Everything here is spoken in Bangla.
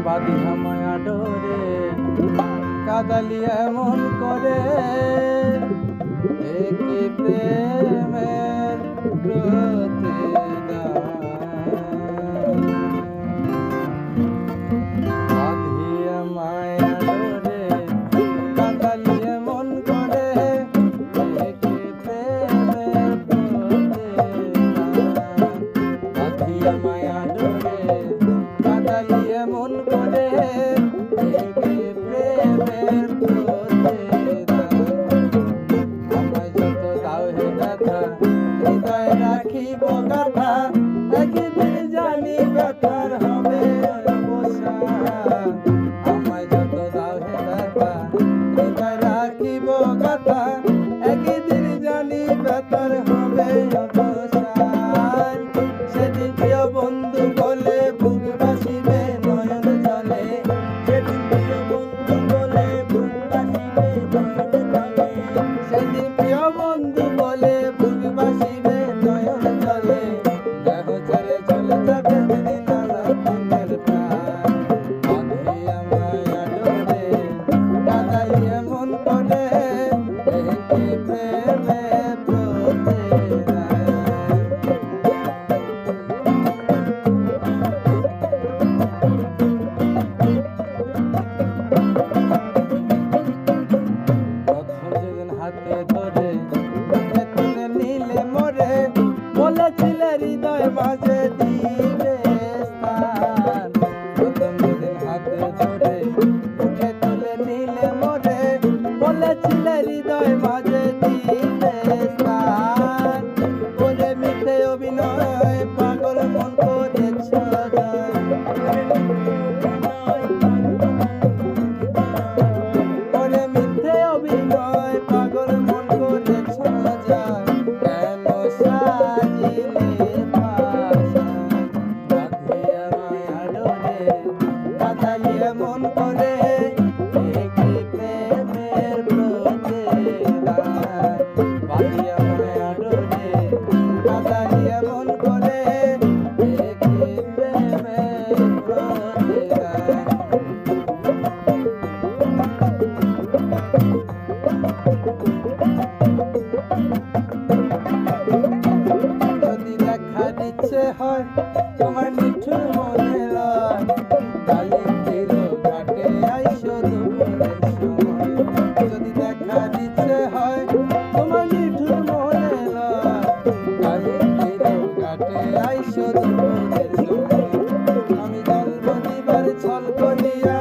বাঁধিয়া মায়া ডোরে কাদালি এমন করে কি প্রেমের প্রতিদান বাঁধিয়া মায়া ডোরে কাদালি এমন করে কি প্রেমের প্রতিদান বাঁধিয়া মায়া ডোরে কাদালি এমন করে কি প্রেমের প্রতিদান আমায় যত দাও হে ব্যথা হৃদয়ে রাখিব গাথা একদিন জানি ব্যথার হবে অবসান আমায় যত দাও হে ব্যথা হৃদয়ে রাখিব গাথা একদিন জানি ব্যথার হবে অবসান সেদিন প্রিয় বন্ধু বলে বুক বাসিবে নয়ন জলে সেদিন প্রিয় বন্ধু বলে বুক বাসিবে নয়ন জলে সেদিন প্রিয় বন্ধু বলে বুক বাসিবে নয়ন জলে দেহ ছেড়ে চলে যাবে সেদিন আলাদিনের প্রাণ বাঁধিয়া মায়া ডোরে কাদালি এমন করে কি প্রেমের প্রতিদান হাতে ধরে তুলে নিলে মোরে বলেছিলে হৃদয় মাঝে দিবে স্থান প্রথম যেদিন হাতে ধরে উঠে তুলে নিলে মোরে বলেছিলে হৃদয় মাঝে দিবে স্থান বলে মিথ্যে অভিনয় পাগল মন করেছ বলে মিথ্যে অভিনয় পাগল মন করেছ কেন সাজিলে পাশান বাঁধিয়া মায়া ডোরে কাদালি এমন করে কি প্রেমের প্রতিদান বাঁধিয়া মায়া ডোরে কাদালি এমন করে কি প্রেমের প্রতিদান যদি দেখার ইচ্ছে হয় তোমার নিঠুর মনে লয় কালিন্দির ঘাটে আইসো দুপুরের সময় যদি দেখার ইচ্ছে হয় তোমার নিঠুর মনে লয় কালিন্দির ঘাটে আইসো দুপুরের সময় আমি জল বলিবার ছল করিয়া